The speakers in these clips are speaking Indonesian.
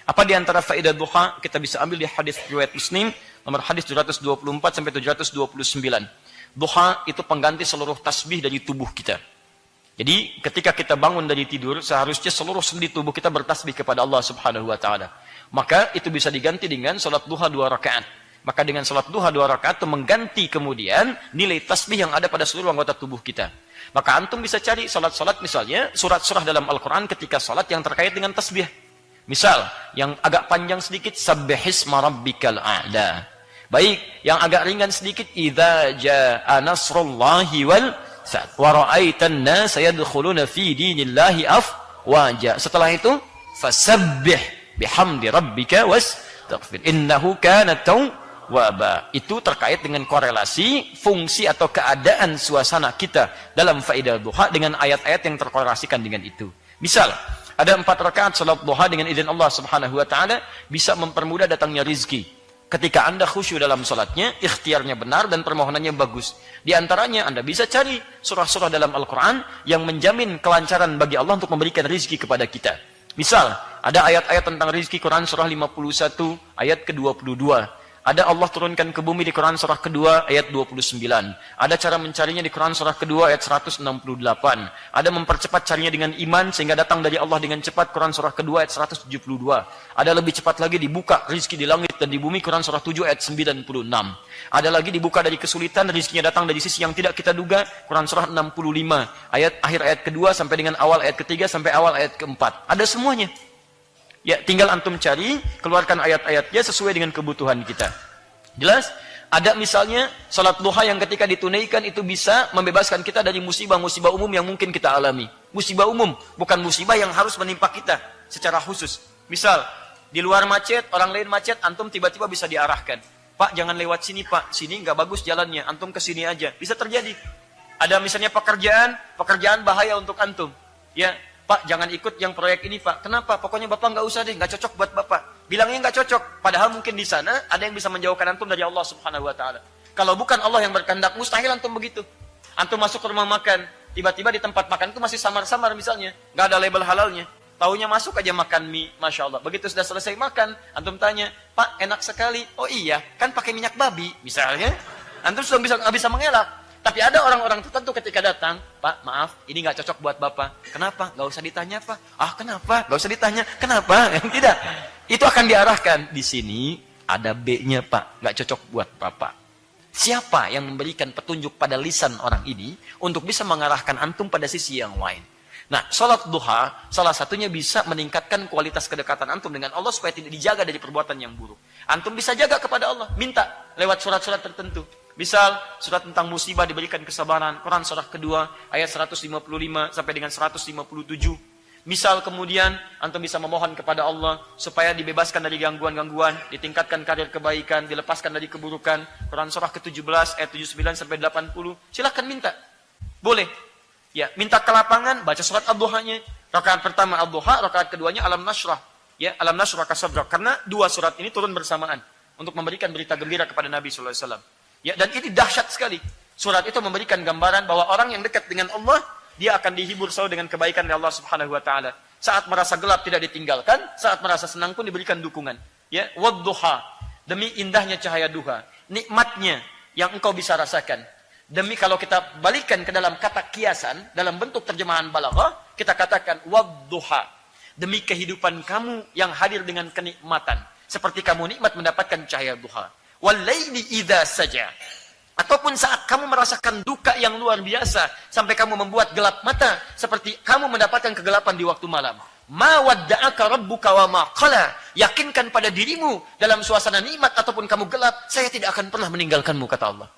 Apa di antara faedah duha? Kita bisa ambil di hadis riwayat Muslim, nomor hadis 724 sampai 729. Duha itu pengganti seluruh tasbih dari tubuh kita. Jadi ketika kita bangun dari tidur, seharusnya seluruh sendi tubuh kita bertasbih kepada Allah Subhanahu wa taala. Maka itu bisa diganti dengan salat duha 2 rakaat. Maka dengan salat duha 2 rakaat itu mengganti kemudian nilai tasbih yang ada pada seluruh anggota tubuh kita. Maka antum bisa cari salat-salat misalnya surat-surah dalam Al-Qur'an ketika salat yang terkait dengan tasbih. Misal yang agak panjang sedikit sabbihisma rabbikal a'la. Baik, yang agak ringan sedikit idza jaa nasrullahi wal wa ra'aitan nasa yadkhuluna fi dinillahi afwaja. Setelah itu fasabbih bihamdi rabbika wastaghfir innahu kana tawwaba. Itu terkait dengan korelasi fungsi atau keadaan suasana kita dalam faedah duha dengan ayat-ayat yang terkorelasikan dengan itu. Misal ada 4 rakaat salat duha dengan izin Allah Subhanahu wa taala bisa mempermudah datangnya rizki. Ketika Anda khusyuk dalam salatnya, ikhtiarnya benar dan permohonannya bagus. Di antaranya Anda bisa cari surah-surah dalam Al-Quran yang menjamin kelancaran bagi Allah untuk memberikan rizki kepada kita. Misal, ada ayat-ayat tentang rizki Quran surah 51 ayat ke-22. Ada Allah turunkan ke bumi di Quran surah kedua ayat 29. Ada cara mencarinya di Quran surah kedua ayat 168. Ada mempercepat carinya dengan iman sehingga datang dari Allah dengan cepat Quran surah kedua ayat 172. Ada lebih cepat lagi dibuka rizki di langit dan di bumi Quran surah 7 ayat 96. Ada lagi dibuka dari kesulitan rizkinya datang dari sisi yang tidak kita duga Quran surah 65 ayat akhir ayat kedua sampai dengan awal ayat ketiga sampai awal ayat keempat. Ada semuanya. Ya, tinggal antum cari, keluarkan ayat-ayatnya sesuai dengan kebutuhan kita. Jelas? Ada misalnya salat duha yang ketika ditunaikan itu bisa membebaskan kita dari musibah-musibah umum yang mungkin kita alami. Musibah umum, bukan musibah yang harus menimpa kita secara khusus. Misal, di luar macet, orang lain macet, antum tiba-tiba bisa diarahkan. Pak, jangan lewat sini, Pak. Sini nggak bagus jalannya, antum ke sini aja. Bisa terjadi. Ada misalnya pekerjaan bahaya untuk antum. Ya, Pak, jangan ikut yang proyek ini, Pak. Kenapa? Pokoknya Bapak nggak usah deh, nggak cocok buat Bapak. Bilangnya nggak cocok, padahal mungkin di sana ada yang bisa menjauhkan antum dari Allah Subhanahu wa taala. Kalau bukan Allah yang berkehendak, mustahil antum begitu. Antum masuk ke rumah makan, tiba-tiba di tempat makan itu masih samar-samar misalnya, nggak ada label halalnya. Taunya masuk aja makan mie, Masya Allah. Begitu sudah selesai makan, antum tanya, Pak, enak sekali. Oh iya, kan pakai minyak babi, misalnya. Antum sudah bisa mengelak. Tapi ada orang-orang tertentu ketika datang, Pak, maaf, ini nggak cocok buat Bapak. Kenapa? Nggak usah ditanya, Pak. Ah, kenapa? Nggak usah ditanya. Kenapa? Tidak. Itu akan diarahkan. Di sini ada B-nya, Pak. Nggak cocok buat Bapak. Siapa yang memberikan petunjuk pada lisan orang ini untuk bisa mengarahkan antum pada sisi yang lain? Nah, salat duha, salah satunya bisa meningkatkan kualitas kedekatan antum dengan Allah supaya tidak dijaga dari perbuatan yang buruk. Antum bisa jaga kepada Allah. Minta lewat surat-surat tertentu. Misal, surat tentang musibah diberikan kesabaran. Quran surah kedua, ayat 155 sampai dengan 157. Misal kemudian, antum bisa memohon kepada Allah supaya dibebaskan dari gangguan-gangguan, ditingkatkan karir kebaikan, dilepaskan dari keburukan. Quran surah ke-17, ayat 79 sampai 80. Silahkan minta. Boleh. Ya, minta ke lapangan, baca surat ad-duhanya. Rakaat pertama ad-duha, rakaat keduanya alam nashrah. Ya, alam nashrah kasabrak. Karena 2 surat ini turun bersamaan untuk memberikan berita gembira kepada Nabi sallallahu alaihi wasallam. Ya, dan ini dahsyat sekali. Surat itu memberikan gambaran bahwa orang yang dekat dengan Allah, dia akan dihibur selalu dengan kebaikan dari Allah Subhanahu wa taala. Saat merasa gelap tidak ditinggalkan, saat merasa senang pun diberikan dukungan. Ya, wadduha, demi indahnya cahaya duha, nikmatnya yang engkau bisa rasakan. Demi kalau kita balikan ke dalam kata kiasan, dalam bentuk terjemahan balaghah, kita katakan wadduha, demi kehidupan kamu yang hadir dengan kenikmatan, seperti kamu nikmat mendapatkan cahaya duha. Walaili idza saja, ataupun saat kamu merasakan duka yang luar biasa sampai kamu membuat gelap mata seperti kamu mendapatkan kegelapan di waktu malam. Ma wadda'aka rabbuka wa ma qala, yakinkan pada dirimu dalam suasana nikmat ataupun kamu gelap, saya tidak akan pernah meninggalkanmu, kata Allah.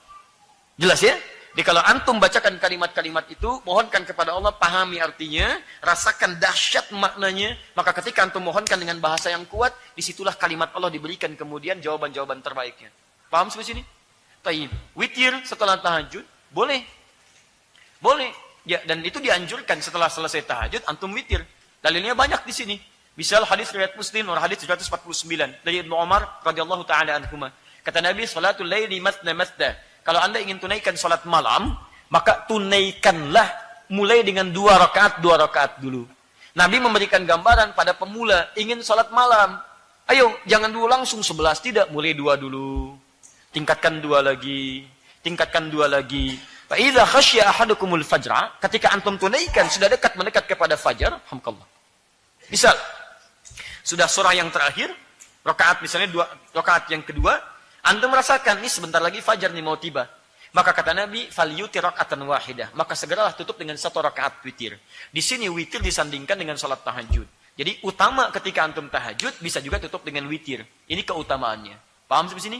Jelas ya? Jadi kalau antum bacakan kalimat-kalimat itu, mohonkan kepada Allah, pahami artinya, rasakan dahsyat maknanya, maka ketika antum mohonkan dengan bahasa yang kuat, disitulah kalimat Allah diberikan kemudian jawaban-jawaban terbaiknya. Paham sampai sini? Taib. Witir setelah tahajud, boleh. Boleh. Ya, dan itu dianjurkan setelah selesai tahajud, antum witir. Dalilnya banyak di sini. Misal hadis riwayat Muslim, nomor hadis 749 dari Ibnu Umar radhiyallahu taala anhuma. Kata Nabi, salatul laili masna masna. Kalau Anda ingin tunaikan salat malam, maka tunaikanlah mulai dengan 2 rakaat dulu. Nabi memberikan gambaran pada pemula ingin salat malam. Ayo, jangan dulu langsung 11, tidak. Mulai 2 dulu. Tingkatkan 2 lagi. Tingkatkan 2 lagi. Fa idza khasya ahadukumul fajra, ketika antum tunaikan sudah mendekat kepada fajar, hamdallah. Misal sudah surah yang terakhir, rakaat misalnya 2 rakaat yang kedua, antum merasakan nih sebentar lagi fajar nih mau tiba. Maka kata Nabi, falyutir raka'atan wahidah. Maka segeralah tutup dengan 1 rakaat witir. Di sini witir disandingkan dengan salat tahajud. Jadi utama ketika antum tahajud bisa juga tutup dengan witir. Ini keutamaannya. Paham sampai sini?